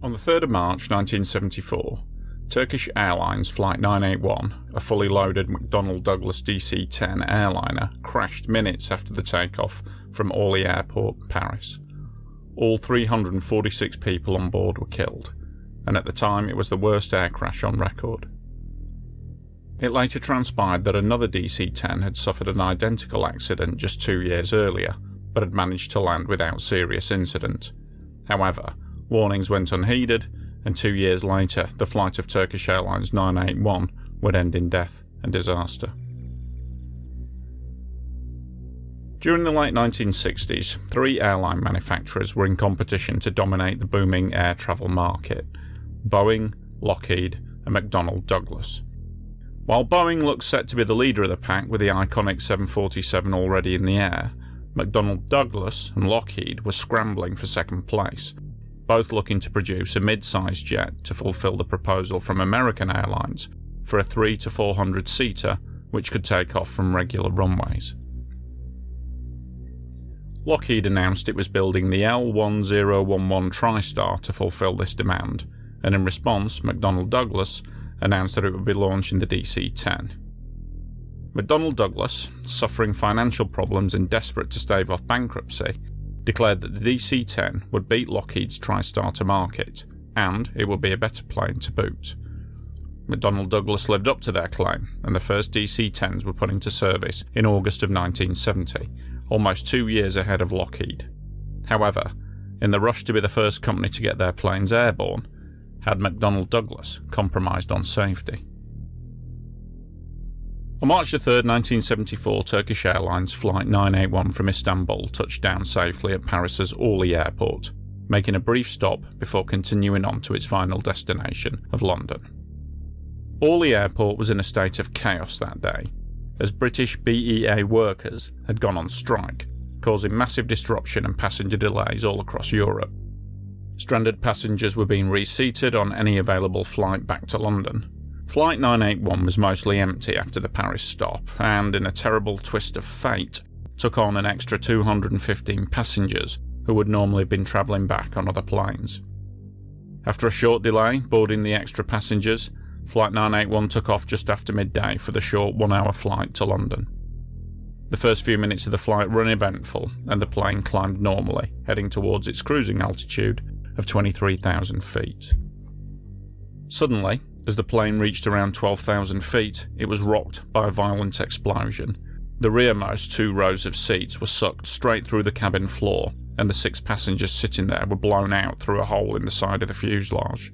On the 3rd of March 1974, Turkish Airlines Flight 981, a fully loaded McDonnell Douglas DC10 airliner, crashed minutes after the takeoff from Orly Airport, Paris. All 346 people on board were killed, and at the time it was the worst air crash on record. It later transpired that another DC-10 had suffered an identical accident just 2 years earlier, but had managed to land without serious incident. However, warnings went unheeded, and 2 years later the flight of Turkish Airlines 981 would end in death and disaster. During the late 1960s, 3 airline manufacturers were in competition to dominate the booming air travel market: Boeing, Lockheed, and McDonnell Douglas. While Boeing looked set to be the leader of the pack with the iconic 747 already in the air, McDonnell Douglas and Lockheed were scrambling for second place, both looking to produce a mid-sized jet to fulfill the proposal from American Airlines for a 300 to 400 seater which could take off from regular runways. Lockheed announced it was building the L1011 TriStar to fulfill this demand, and in response McDonnell Douglas announced that it would be launching the DC-10. McDonnell Douglas, suffering financial problems and desperate to stave off bankruptcy, declared that the DC-10 would beat Lockheed's TriStar to market, and it would be a better plane to boot. McDonnell Douglas lived up to their claim, and the first DC-10s were put into service in August of 1970, almost 2 years ahead of Lockheed. However, in the rush to be the first company to get their planes airborne, had McDonnell Douglas compromised on safety. On March 3, 1974, Turkish Airlines Flight 981 from Istanbul touched down safely at Paris's Orly Airport, making a brief stop before continuing on to its final destination of London. Orly Airport was in a state of chaos that day, as British BEA workers had gone on strike, causing massive disruption and passenger delays all across Europe. Stranded passengers were being reseated on any available flight back to London. Flight 981 was mostly empty after the Paris stop, and in a terrible twist of fate, took on an extra 215 passengers who would normally have been travelling back on other planes. After a short delay boarding the extra passengers, Flight 981 took off just after midday for the short 1-hour flight to London. The first few minutes of the flight were uneventful, and the plane climbed normally, heading towards its cruising altitude of 23,000 feet. Suddenly, as the plane reached around 12,000 feet, it was rocked by a violent explosion. The rearmost 2 rows of seats were sucked straight through the cabin floor, and the 6 passengers sitting there were blown out through a hole in the side of the fuselage.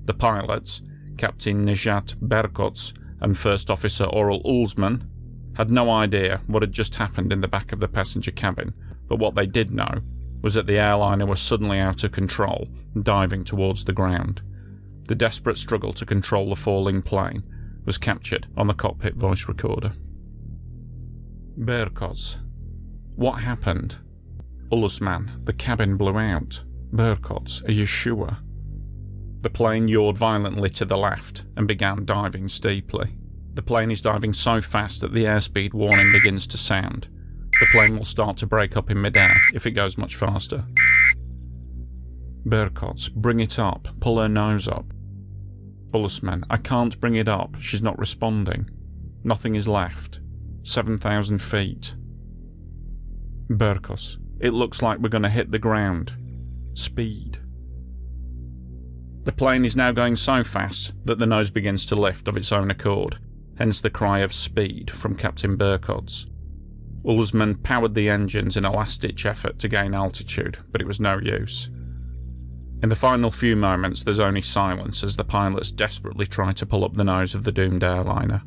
The pilots, Captain Nejat Berkots and First Officer Oral Ulsman, had no idea what had just happened in the back of the passenger cabin, but what they did know was that the airliner was suddenly out of control, diving towards the ground. The desperate struggle to control the falling plane was captured on the cockpit voice recorder. Berkots. What happened? Ulsman, the cabin blew out. Berkots, are you sure? The plane yawed violently to the left and began diving steeply. The plane is diving so fast that the airspeed warning begins to sound. The plane will start to break up in midair if it goes much faster. Berkots, bring it up. Pull her nose up. Ulsman, I can't bring it up. She's not responding. Nothing is left. 7,000 feet. Berkots, it looks like we're going to hit the ground. Speed. The plane is now going so fast that the nose begins to lift of its own accord, hence the cry of speed from Captain Berkots. Ulsman powered the engines in a last-ditch effort to gain altitude, but it was no use. In the final few moments there's only silence as the pilots desperately try to pull up the nose of the doomed airliner.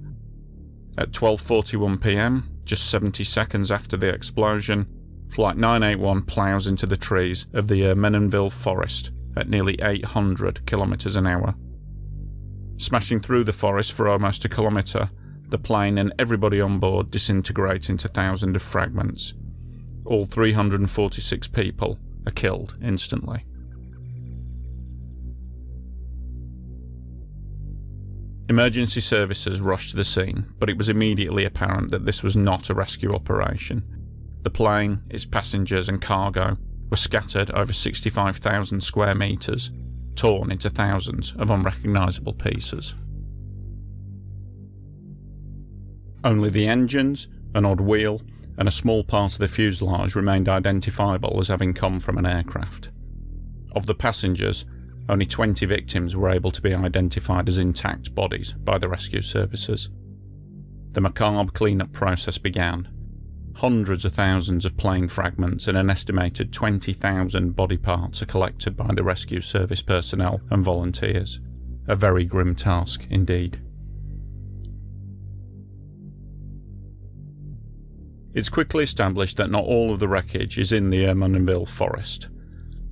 At 12:41 PM, just 70 seconds after the explosion, Flight 981 ploughs into the trees of the Ermenonville forest at nearly 800 kilometers an hour. Smashing through the forest for almost a kilometer, the plane and everybody on board disintegrate into thousands of fragments. All 346 people are killed instantly. Emergency services rushed to the scene, but it was immediately apparent that this was not a rescue operation. The plane, its passengers and cargo were scattered over 65,000 square meters, torn into thousands of unrecognisable pieces. Only the engines, an odd wheel, and a small part of the fuselage remained identifiable as having come from an aircraft. Of the passengers, only 20 victims were able to be identified as intact bodies by the rescue services. The macabre clean-up process began. Hundreds of thousands of plane fragments and an estimated 20,000 body parts are collected by the rescue service personnel and volunteers. A very grim task indeed. It's quickly established that not all of the wreckage is in the Ermenonville forest.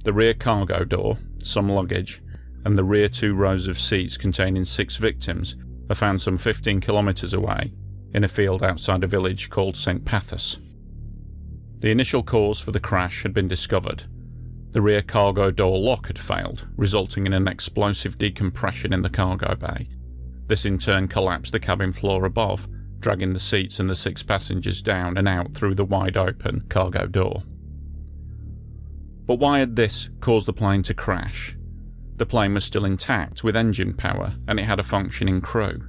The rear cargo door, some luggage, and the rear 2 rows of seats containing 6 victims are found some 15 kilometres away in a field outside a village called St. Pathos. The initial cause for the crash had been discovered. The rear cargo door lock had failed, resulting in an explosive decompression in the cargo bay. This in turn collapsed the cabin floor above, dragging the seats and the 6 passengers down and out through the wide open cargo door. But why had this caused the plane to crash? The plane was still intact with engine power and it had a functioning crew.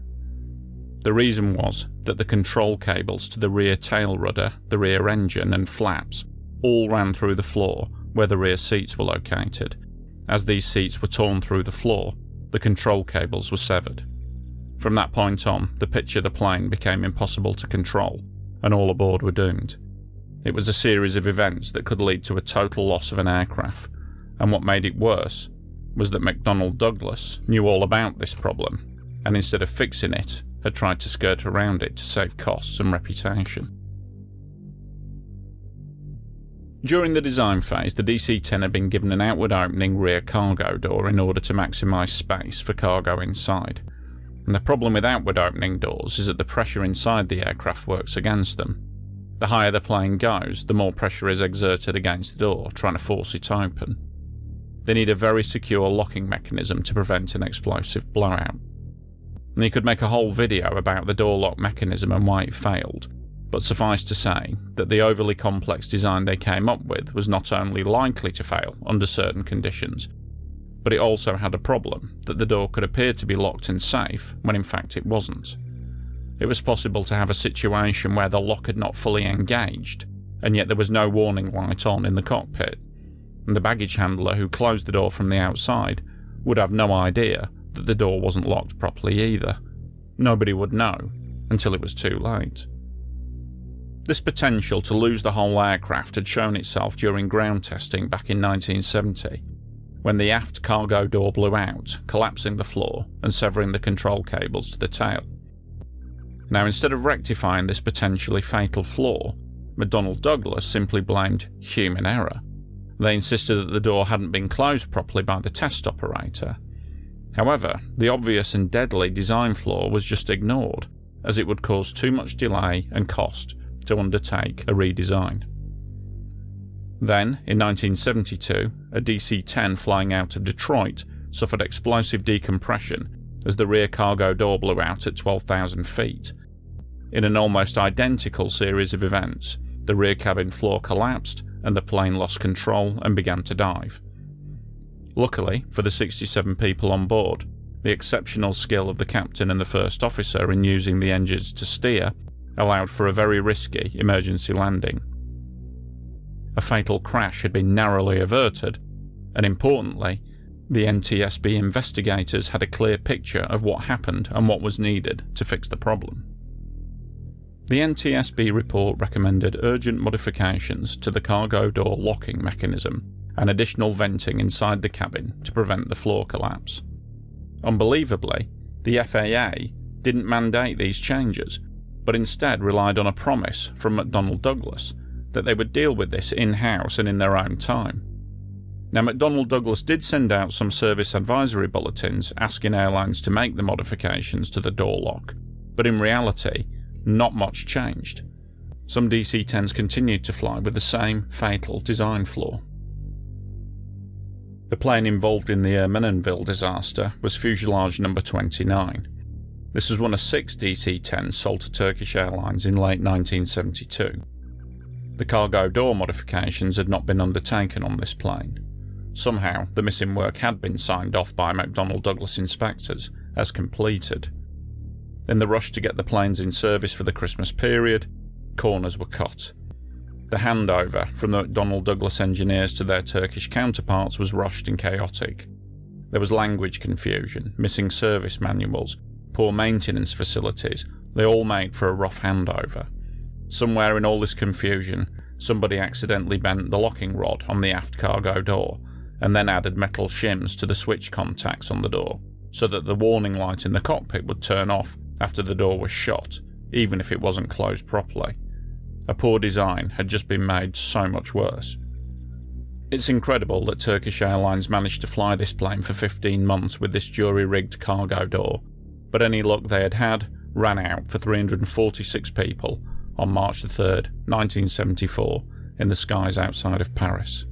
The reason was that the control cables to the rear tail rudder, the rear engine and flaps all ran through the floor where the rear seats were located. As these seats were torn through the floor, the control cables were severed. From that point on, the pitch of the plane became impossible to control, and all aboard were doomed. It was a series of events that could lead to a total loss of an aircraft, and what made it worse was that McDonnell Douglas knew all about this problem, and instead of fixing it, had tried to skirt around it to save costs and reputation. During the design phase, the DC10 had been given an outward opening rear cargo door in order to maximise space for cargo inside. And the problem with outward opening doors is that the pressure inside the aircraft works against them. The higher the plane goes, the more pressure is exerted against the door, trying to force it open. They need a very secure locking mechanism to prevent an explosive blowout. And you could make a whole video about the door lock mechanism and why it failed, but suffice to say that the overly complex design they came up with was not only likely to fail under certain conditions, but it also had a problem that the door could appear to be locked and safe when in fact it wasn't. It was possible to have a situation where the lock had not fully engaged, and yet there was no warning light on in the cockpit, and the baggage handler who closed the door from the outside would have no idea that the door wasn't locked properly either. Nobody would know until it was too late. This potential to lose the whole aircraft had shown itself during ground testing back in 1970, when the aft cargo door blew out, collapsing the floor and severing the control cables to the tail. Now, instead of rectifying this potentially fatal flaw, McDonnell Douglas simply blamed human error. They insisted that the door hadn't been closed properly by the test operator. However, the obvious and deadly design flaw was just ignored, as it would cause too much delay and cost to undertake a redesign. Then, in 1972, a DC-10 flying out of Detroit suffered explosive decompression as the rear cargo door blew out at 12,000 feet. In an almost identical series of events, the rear cabin floor collapsed and the plane lost control and began to dive. Luckily for the 67 people on board, the exceptional skill of the captain and the first officer in using the engines to steer allowed for a very risky emergency landing. A fatal crash had been narrowly averted, and importantly, the NTSB investigators had a clear picture of what happened and what was needed to fix the problem. The NTSB report recommended urgent modifications to the cargo door locking mechanism and additional venting inside the cabin to prevent the floor collapse. Unbelievably, the FAA didn't mandate these changes, but instead relied on a promise from McDonnell Douglas that they would deal with this in-house and in their own time. Now, McDonnell Douglas did send out some service advisory bulletins asking airlines to make the modifications to the door lock, but in reality, not much changed. Some DC-10s continued to fly with the same fatal design flaw. The plane involved in the Ermenonville disaster was fuselage number 29. This was one of 6 DC-10s sold to Turkish Airlines in late 1972. The cargo door modifications had not been undertaken on this plane, Somehow, the missing work had been signed off by McDonnell Douglas inspectors as completed. In the rush to get the planes in service for the Christmas period, corners were cut. The handover from the McDonnell Douglas engineers to their Turkish counterparts was rushed and chaotic. There was language confusion, missing service manuals, poor maintenance facilities. They all made for a rough handover. Somewhere in all this confusion, somebody accidentally bent the locking rod on the aft cargo door, and then added metal shims to the switch contacts on the door, so that the warning light in the cockpit would turn off after the door was shut, even if it wasn't closed properly. A poor design had just been made so much worse. It's incredible that Turkish Airlines managed to fly this plane for 15 months with this jury-rigged cargo door, but any luck they had had ran out for 346 people on March 3, 1974, in the skies outside of Paris.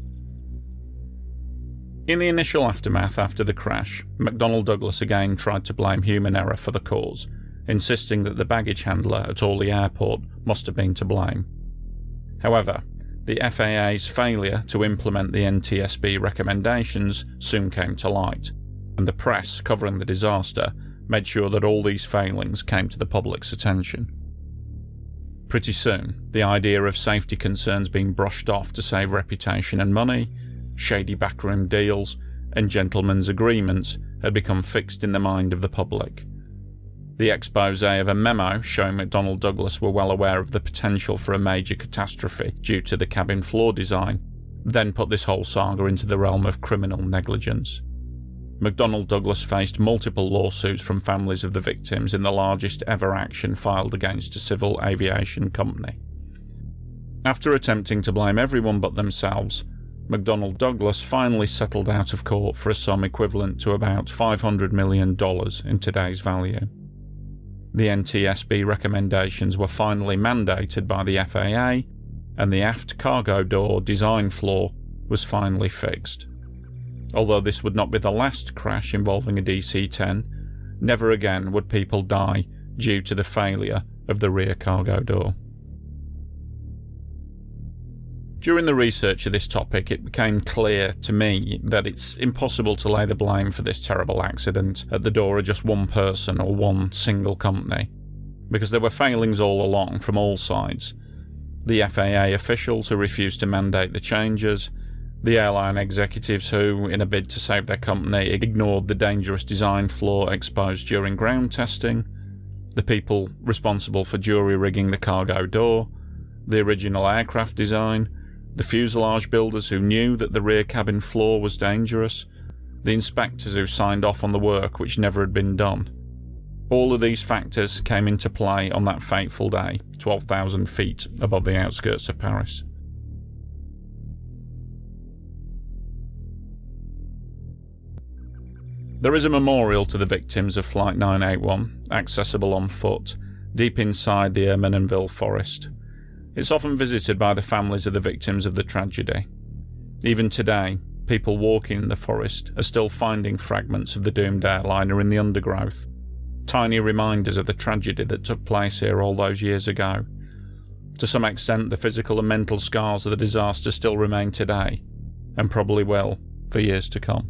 In the initial aftermath after the crash, McDonnell Douglas again tried to blame human error for the cause, insisting that the baggage handler at Orly Airport must have been to blame. However, the FAA's failure to implement the NTSB recommendations soon came to light, and the press covering the disaster made sure that all these failings came to the public's attention. Pretty soon, the idea of safety concerns being brushed off to save reputation and money, shady backroom deals, and gentlemen's agreements had become fixed in the mind of the public. The expose of a memo showing McDonnell Douglas were well aware of the potential for a major catastrophe due to the cabin floor design, then put this whole saga into the realm of criminal negligence. McDonnell Douglas faced multiple lawsuits from families of the victims in the largest ever action filed against a civil aviation company. After attempting to blame everyone but themselves, McDonnell Douglas finally settled out of court for a sum equivalent to about $500 million in today's value. The NTSB recommendations were finally mandated by the FAA, and the aft cargo door design flaw was finally fixed. Although this would not be the last crash involving a DC-10, never again would people die due to the failure of the rear cargo door. During the research of this topic, it became clear to me that it's impossible to lay the blame for this terrible accident at the door of just one person or one single company, because there were failings all along from all sides. The FAA officials who refused to mandate the changes, the airline executives who, in a bid to save their company, ignored the dangerous design flaw exposed during ground testing, the people responsible for jury-rigging the cargo door, the original aircraft design, the fuselage builders who knew that the rear cabin floor was dangerous, the inspectors who signed off on the work which never had been done. All of these factors came into play on that fateful day, 12,000 feet above the outskirts of Paris. There is a memorial to the victims of Flight 981, accessible on foot, deep inside the Ermenonville forest. It's often visited by the families of the victims of the tragedy. Even today, people walking in the forest are still finding fragments of the doomed airliner in the undergrowth, tiny reminders of the tragedy that took place here all those years ago. To some extent, the physical and mental scars of the disaster still remain today, and probably will for years to come.